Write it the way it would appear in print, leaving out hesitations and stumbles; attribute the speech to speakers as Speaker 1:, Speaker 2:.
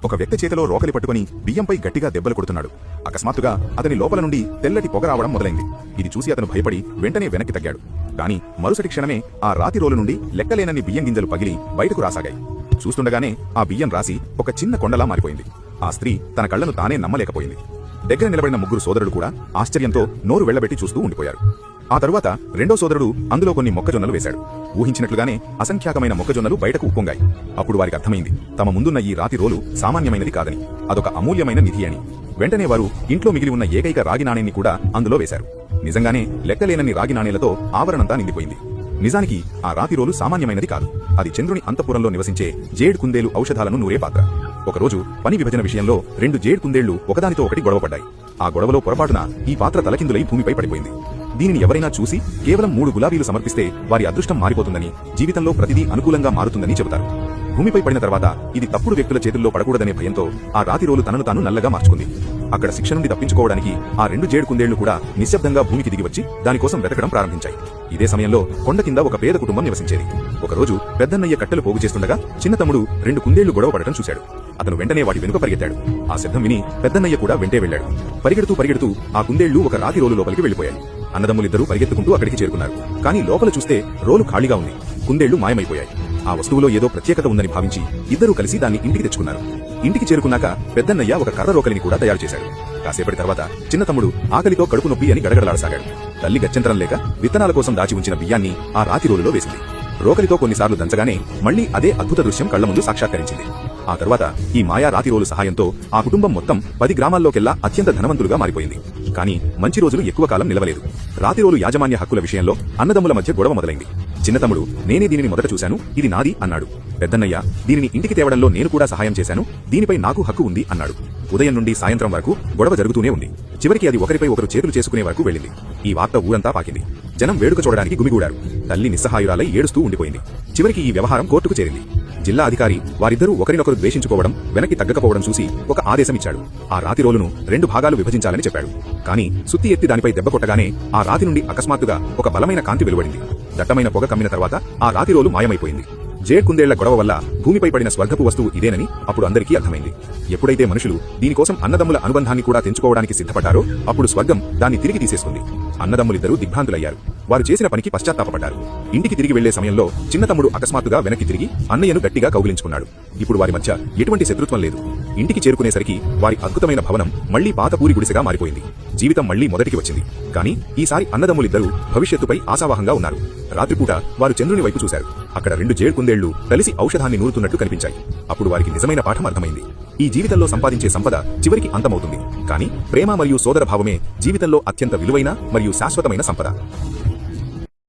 Speaker 1: ఒక వ్యక్తి చేతిలో రోకలి పట్టుకుని బియ్యంపై గట్టిగా దెబ్బలు కొడుతున్నాడు. అకస్మాత్తుగా అతని లోపల నుండి తెల్లటి పొగ రావడం మొదలైంది. ఇది చూసి అతను భయపడి వెంటనే వెనక్కి తగ్గాడు. కానీ మరుసటి క్షణమే ఆ రాతి రోలు నుండి లెక్కలేనన్ని బియ్యం గింజలు పగిలి బయటకు రాసాగాయి. చూస్తుండగానే ఆ బియ్యం రాసి ఒక చిన్న కొండలా మారిపోయింది. ఆ స్త్రీ తన కళ్లను తానే నమ్మలేకపోయింది. దగ్గర నిలబడిన ముగ్గురు సోదరుడు కూడా ఆశ్చర్యంతో నోరు వెళ్లబెట్టి చూస్తూ ఉండిపోయారు. ఆ తరువాత రెండో సోదరుడు అందులో కొన్ని మొక్కజొన్నలు వేశాడు. ఊహించినట్లుగానే అసంఖ్యాకమైన మొక్కజొన్నలు బయటకు ఉప్పొంగాయి. అప్పుడు వారికి అర్థమైంది, తమ ముందున్న ఈ రాతి రోలు సామాన్యమైనది కాదని, అదొక అమూల్యమైన నిధి అని. వెంటనే వారు ఇంట్లో మిగిలి ఉన్న ఏకైక రాగి నాణేన్ని కూడా అందులో వేశారు. నిజంగానే లెక్కలేనన్ని రాగి నాణేలతో ఆవరణంతా నిండిపోయింది. నిజానికి ఆ రాతి రోలు సామాన్యమైనది కాదు. అది చంద్రుని అంతఃపురంలో నివసించే జేడ్ కుందేలు ఔషధాలను నూరే పాత్ర. ఒకరోజు పని విభజన విషయంలో 2 జేడ్ కుందేళ్లు ఒకదానితో ఒకటి గొడవపడ్డాయి. ఆ గొడవలో పొరపాటున ఈ పాత్ర తలకిందులై భూమిపై పడిపోయింది. దీనిని ఎవరైనా చూసి కేవలం 3 గులాబీలు సమర్పిస్తే వారి అదృష్టం మారిపోతుందని, జీవితంలో ప్రతిదీ అనుకూలంగా మారుతుందని చెబుతారు. భూమిపై పడిన తర్వాత ఇది తప్పుడు వ్యక్తుల చేతుల్లో పడకూడదనే భయంతో ఆ రాతి రోలు తనను తాను నల్లగా మార్చుకుంది. అక్కడ శిక్ష నుండి తప్పించుకోవడానికి ఆ 2 జేడ్ కుందేళ్లు కూడా నిశ్శబ్దంగా భూమికి దిగి వచ్చి దానికోసం వెతకడం ప్రారంభించాయి. ఇదే సమయంలో కొండ కింద ఒక పేద కుటుంబం నివసించేది. ఒకరోజు పెద్దన్నయ్య కట్టెలు పోగు చేస్తుండగా చిన్న తమ్ముడు 2 కుందేళ్లు గొడవ పడటం చూశాడు. అతను వెంటనే వాటి వెనుక పరిగెత్తాడు. ఆ శబ్దం విని పెద్దన్నయ్య కూడా వెంటే వెళ్లాడు. పరిగెడుతూ ఆ కుందేళ్లు ఒక రాతి రోలు లోపలికి వెళ్లిపోయాయి. అన్నదమ్ములిద్దరూ పరిగెత్తుకుంటూ అక్కడికి చేరుకున్నారు. కానీ లోపల చూస్తే రోలు ఖాళీగా ఉంది. కుందేళ్లు మాయమైపోయాయి. ఆ వస్తువులో ఏదో ప్రత్యేకత ఉందని భావించి ఇద్దరూ కలిసి దాన్ని ఇంటికి తెచ్చుకున్నారు. ఇంటికి చేరుకున్నాక పెద్దన్నయ్య ఒక కర్ర రోకలిని కూడా తయారు చేశాడు. కాసేపటి తర్వాత చిన్న తమ్ముడు ఆకలితో కడుపు నొప్పి అని గడగడలాడసాగాడు. తల్లి గత్యంతరం లేక విత్తనాల కోసం దాచి ఉంచిన బియ్యాన్ని ఆ రాతి రోలులో వేసింది. రోకలితో కొన్నిసార్లు దంచగానే మళ్లీ అదే అద్భుత దృశ్యం కళ్ల ముందు సాక్షాత్కరించింది. ఆ తర్వాత ఈ మాయా రాతి రోలు సహాయంతో ఆ కుటుంబం మొత్తం 10 గ్రామాల్లోకెల్లా అత్యంత ధనవంతులుగా మారిపోయింది. కానీ మంచి రోజులు ఎక్కువ కాలం నిలవలేదు. రాతి రోలు యాజమాన్య హక్కుల విషయంలో అన్నదమ్ముల మధ్య గొడవ మొదలైంది. చిన్న తమ్ముడు, నేనే దీనిని మొదట చూశాను, ఇది నాది అన్నాడు. పెద్దన్నయ్య, దీనిని ఇంటికి తేవడంలో నేను కూడా సహాయం చేశాను, దీనిపై నాకు హక్కు ఉంది అన్నాడు. ఉదయం నుండి సాయంత్రం వరకు గొడవ జరుగుతూనే ఉంది. చివరికి అది ఒకరిపై ఒకరు చేతులు చేసుకునే వరకు వెళ్ళింది. ఈ వార్త ఊరంతా పాకింది. జనం వేడుక చూడడానికి గుమిగూడారు. తల్లి నిస్సహాయురాలై ఏడుస్తూ ఉండిపోయింది. చివరికి ఈ వ్యవహారం కోర్టుకు చేరింది. జిల్లా అధికారి వారిద్దరూ ఒకరినొకరు ద్వేషించుకోవడం, వెనక్కి తగ్గకపోవడం చూసి ఒక ఆదేశమిచ్చాడు. ఆ రాతి రోలును 2 భాగాలు విభజించాలని చెప్పాడు. కానీ సుత్తి ఎత్తి దానిపై దెబ్బ కొట్టగానే ఆ రాతి నుండి అకస్మాత్తుగా ఒక బలమైన కాంతి వెలువడింది. దట్టమైన పొగ కమ్మిన తర్వాత ఆ రాతి రోలు మాయమైపోయింది. జేడ్ కుందేళ్ల గొడవ వల్ల భూమిపై పడిన స్వర్గపు వస్తువు ఇదేనని అప్పుడు అందరికీ అర్థమైంది. ఎప్పుడైతే మనుషులు దీనికోసం అన్నదమ్ముల అనుబంధాన్ని కూడా తెంచుకోవడానికి సిద్ధపడ్డారో అప్పుడు స్వర్గం దాన్ని తిరిగి తీసేసుకుంది. అన్నదమ్ములిద్దరూ దిగ్భ్రాంతులయ్యారు. వారు చేసిన పనికి పశ్చాత్తాపపడ్డారు. ఇంటికి తిరిగి వెళ్లే సమయంలో చిన్న తమ్ముడు అకస్మాత్తుగా వెనక్కి తిరిగి అన్నయ్యను గట్టిగా కౌగిలించుకున్నాడు. ఇప్పుడు వారి మధ్య ఎటువంటి శత్రుత్వం లేదు. ఇంటికి చేరుకునేసరికి వారి అద్భుతమైన భవనం మళ్లీ పాత పూరి గుడిసెగా మారిపోయింది. జీవితం మళ్లీ మొదటికి వచ్చింది. కానీ ఈసారి అన్నదమ్ములిద్దరూ భవిష్యత్తుపై ఆశావాహంగా ఉన్నారు. రాత్రిపూట వారు చంద్రుని వైపు చూశారు. అక్కడ 2 జేడ్ కుందేళ్లు కలిసి ఔషధాన్ని నూరుతున్నట్టు కనిపించాయి. అప్పుడు వారికి నిజమైన పాఠం అర్థమైంది. ఈ జీవితంలో సంపాదించే సంపద చివరికి అంతమవుతుంది. కానీ ప్రేమ మరియు సోదర భావమే జీవితంలో అత్యంత విలువైన మరియు శాశ్వతమైన సంపద.